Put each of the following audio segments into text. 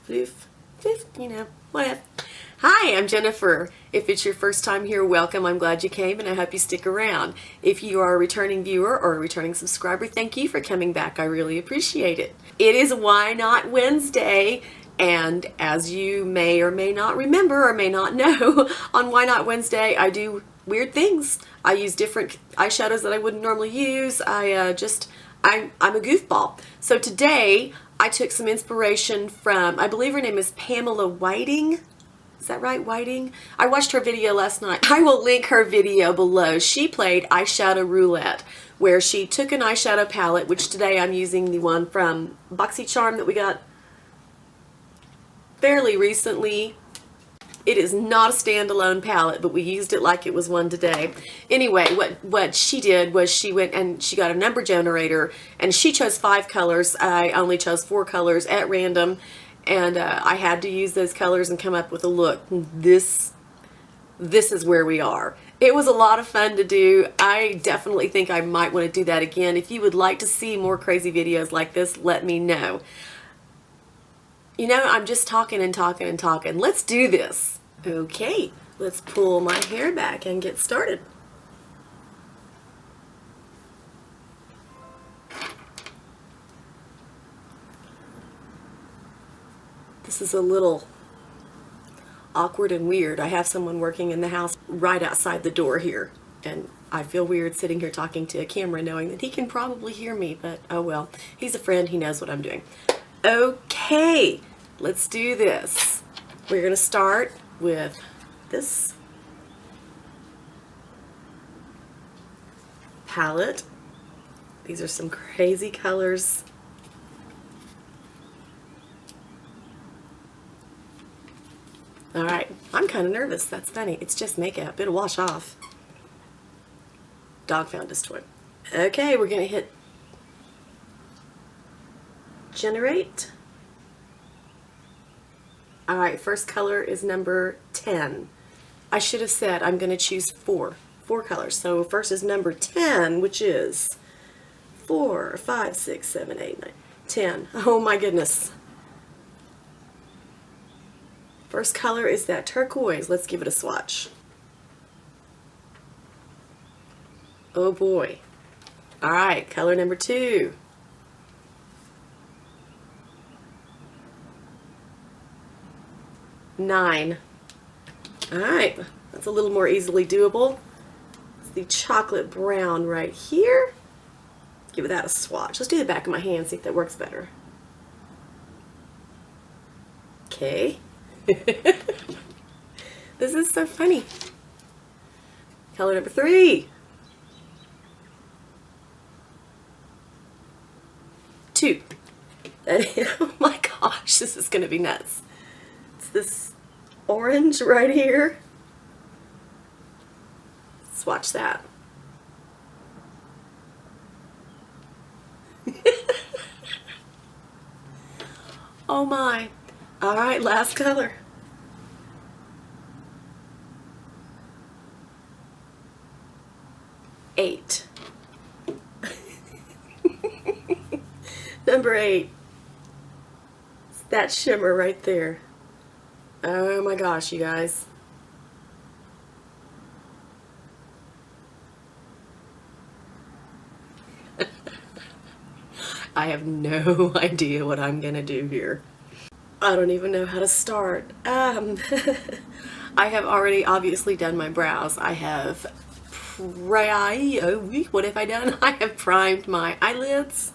you know, whatever. Hi, I'm Jennifer. If it's your first time here, welcome. I'm glad you came and I hope you stick around. If you are a returning viewer or a returning subscriber, thank you for coming back. I really appreciate it. It is Why Not Wednesday, and as you may or may not remember or may not know, on Why Not Wednesday I do weird things. I use different eyeshadows that I wouldn't normally use. I'm a goofball. So today I took some inspiration from, I believe her name is Pamela Whiting. Is that right, Whiting? I watched her video last night. I will link her video below. She played Eyeshadow Roulette, where she took an eyeshadow palette, which today I'm using the one from BoxyCharm that we got fairly recently. It is not a standalone palette, but we used it like it was one today. Anyway, what she did was she went and she got a number generator, and she chose 5 colors. I only chose 4 colors at random. And I had to use those colors and come up with a look. This is where we are. It was a lot of fun to do. I definitely think I might want to do that again. If you would like to see more crazy videos like this, let me know. You know, I'm just talking and talking and talking. Let's do this. Okay, let's pull my hair back and get started. This is a little awkward and weird. I have someone working in the house right outside the door here, and I feel weird sitting here talking to a camera knowing that he can probably hear me, but oh well. He's a friend, he knows what I'm doing. Okay, let's do this. We're going to start with this palette. These are some crazy colors. Alright, I'm kind of nervous. That's funny. It's just makeup. It'll wash off. Dog found his toy. Okay, we're going to hit generate. Alright, first color is number 10. I should have said I'm going to choose 4 colors. So first is number 10, which is 4, 5, 6, 7, 8, 9, 10. Oh my goodness. First color is that turquoise. Let's give it a swatch. Oh boy. Alright, color number 2. Nine. Alright, that's a little more easily doable. It's the chocolate brown right here. Give that a swatch. Let's do the back of my hand, see if that works better. Okay. This is so funny. Color number 3. 2. Oh my gosh, this is going to be nuts. It's this orange right here. Swatch that. Oh my. Alright, last color. 8. Number 8. It's that shimmer right there. Oh my gosh, you guys. I have no idea what I'm gonna do here. I don't even know how to start. I have already obviously done my brows. I have what have I done? I have primed my eyelids.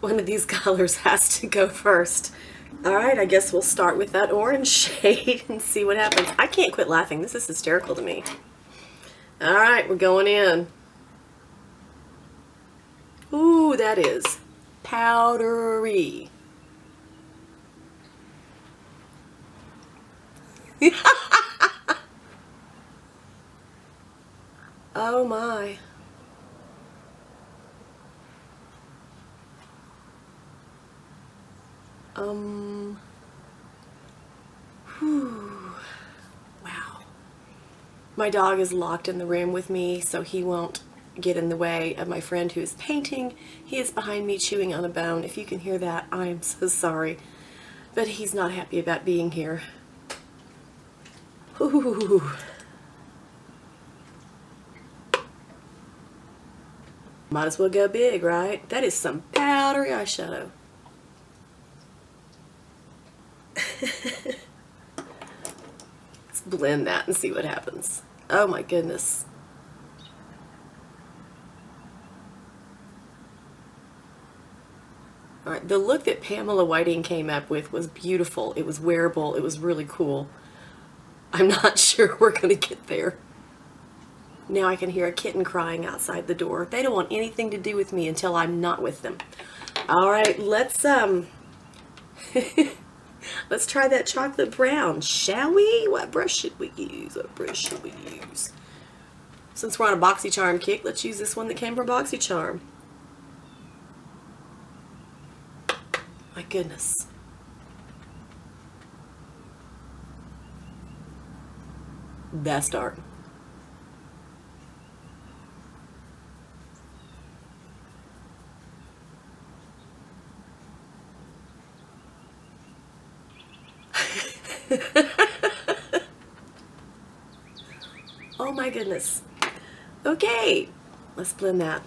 One of these colors has to go first. Alright, I guess we'll start with that orange shade and see what happens. I can't quit laughing. This is hysterical to me. Alright, we're going in. Ooh, that is powdery. Oh my. Whew. Wow. My dog is locked in the room with me, so he won't get in the way of my friend who is painting. He is behind me chewing on a bone. If you can hear that, I am so sorry. But he's not happy about being here. Ooh. Might as well go big, right? That is some powdery eyeshadow. Let's blend that and see what happens. Oh my goodness. Alright, the look that Pamela Whiting came up with was beautiful. It was wearable. It was really cool. I'm not sure we're going to get there. Now I can hear a kitten crying outside the door. They don't want anything to do with me until I'm not with them. Alright, let's let's try that chocolate brown, shall we? What brush should we use? What brush should we use? Since we're on a BoxyCharm kick, let's use this one that came from BoxyCharm. My goodness. That's dark. Oh my goodness. Okay, let's blend that.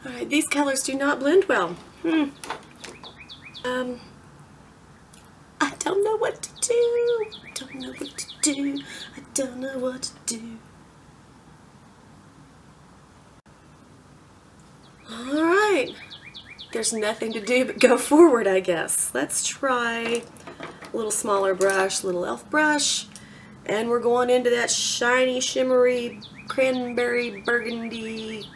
Alright, these colors do not blend well. I don't know what to do. I don't know what to do. I don't know what to do. Alright. There's nothing to do but go forward, I guess. Let's try a little smaller brush, little elf brush. And we're going into that shiny, shimmery, cranberry, burgundy.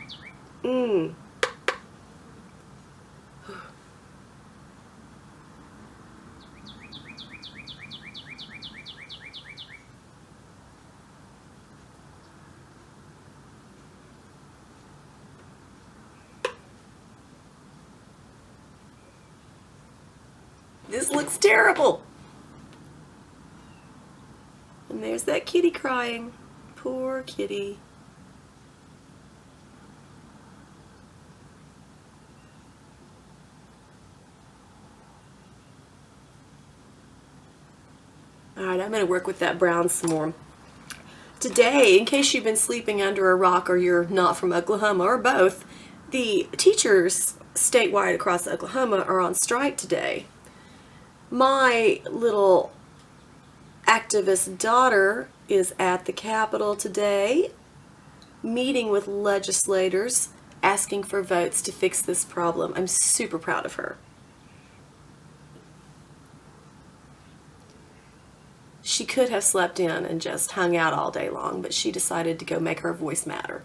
This looks terrible. And there's that kitty crying. Poor kitty. Alright, I'm going to work with that brown some more. Today, in case you've been sleeping under a rock or you're not from Oklahoma or both, the teachers statewide across Oklahoma are on strike today. My little activist daughter is at the Capitol today, meeting with legislators, asking for votes to fix this problem. I'm super proud of her. She could have slept in and just hung out all day long, but she decided to go make her voice matter.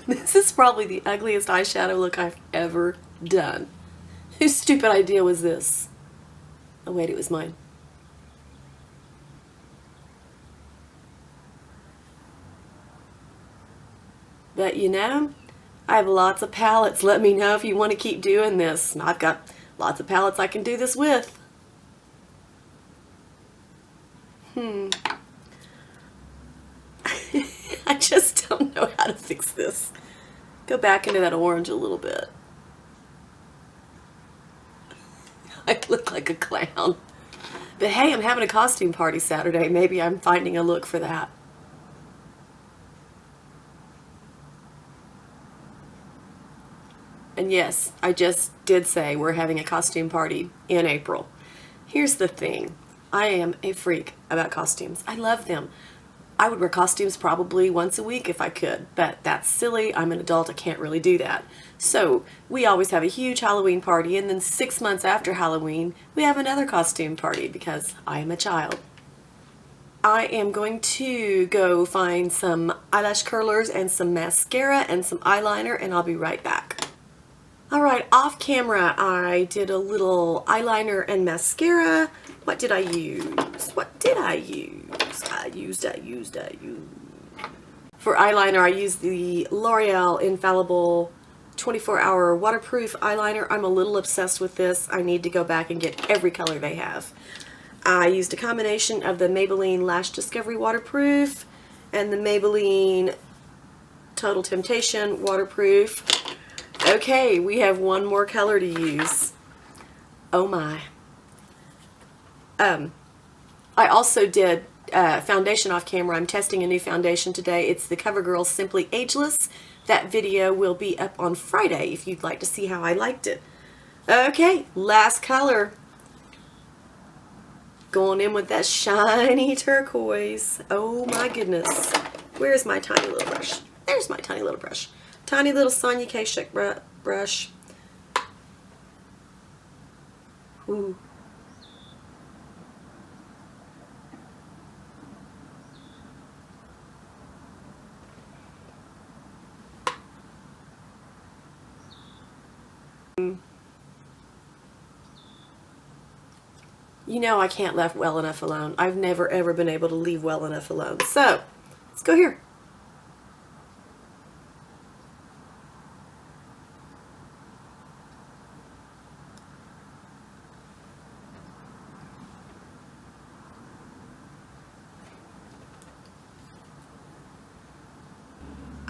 This is probably the ugliest eyeshadow look I've ever done. Whose stupid idea was this? Oh wait, it was mine. But you know, I have lots of palettes. Let me know if you want to keep doing this. I've got lots of palettes I can do this with. I just don't know how to fix this. Go back into that orange a little bit. I look like a clown. But hey, I'm having a costume party Saturday. Maybe I'm finding a look for that. And yes, I just did say we're having a costume party in April. Here's the thing. I am a freak about costumes. I love them. I would wear costumes probably once a week if I could, but that's silly. I'm an adult. I can't really do that. So we always have a huge Halloween party, and then 6 months after Halloween, we have another costume party because I am a child. I am going to go find some eyelash curlers and some mascara and some eyeliner, and I'll be right back. Alright, off camera I did a little eyeliner and mascara. What did I use? What did I use? I used. For eyeliner I used the L'Oreal Infallible 24-hour waterproof eyeliner. I'm a little obsessed with this. I need to go back and get every color they have. I used a combination of the Maybelline Lash Discovery Waterproof and the Maybelline Total Temptation Waterproof. Okay, we have one more color to use. Oh my. I also did foundation off camera. I'm testing a new foundation today. It's the CoverGirl Simply Ageless. That video will be up on Friday if you'd like to see how I liked it. Okay, last color. Going in with that shiny turquoise. Oh my goodness. Where's my tiny little brush? There's my tiny little brush. Tiny little Sonia Kashuk brush. Ooh. You know I can't leave well enough alone. I've never ever been able to leave well enough alone. So, let's go here.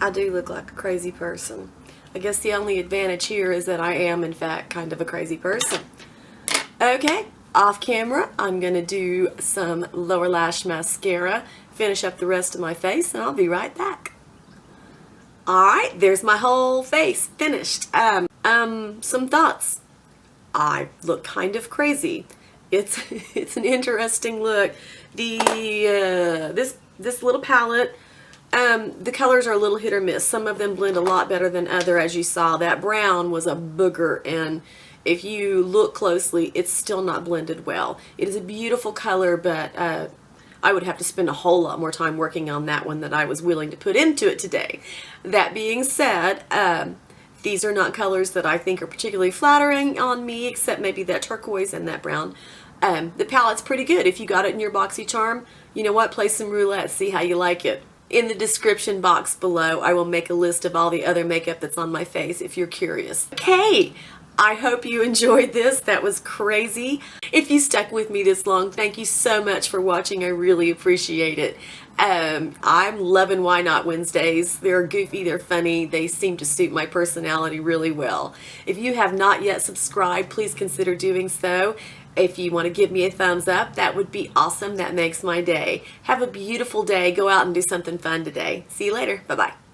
I do look like a crazy person. I guess the only advantage here is that I am, in fact, kind of a crazy person. Okay, off camera, I'm going to do some lower lash mascara, finish up the rest of my face, and I'll be right back. Alright, there's my whole face finished. Some thoughts. I look kind of crazy. It's an interesting look. This little palette, the colors are a little hit or miss. Some of them blend a lot better than other, as you saw. That brown was a booger, and if you look closely, it's still not blended well. It is a beautiful color, but I would have to spend a whole lot more time working on that one than I was willing to put into it today. That being said, these are not colors that I think are particularly flattering on me, except maybe that turquoise and that brown. The palette's pretty good. If you got it in your BoxyCharm, you know what? Play some roulette, see how you like it. In the description box below, I will make a list of all the other makeup that's on my face if you're curious. Okay, I hope you enjoyed this. That was crazy. If you stuck with me this long, thank you so much for watching. I really appreciate it. I'm loving Why Not Wednesdays. They're goofy, they're funny, they seem to suit my personality really well. If you have not yet subscribed, please consider doing so. If you want to give me a thumbs up, that would be awesome. That makes my day. Have a beautiful day. Go out and do something fun today. See you later. Bye-bye.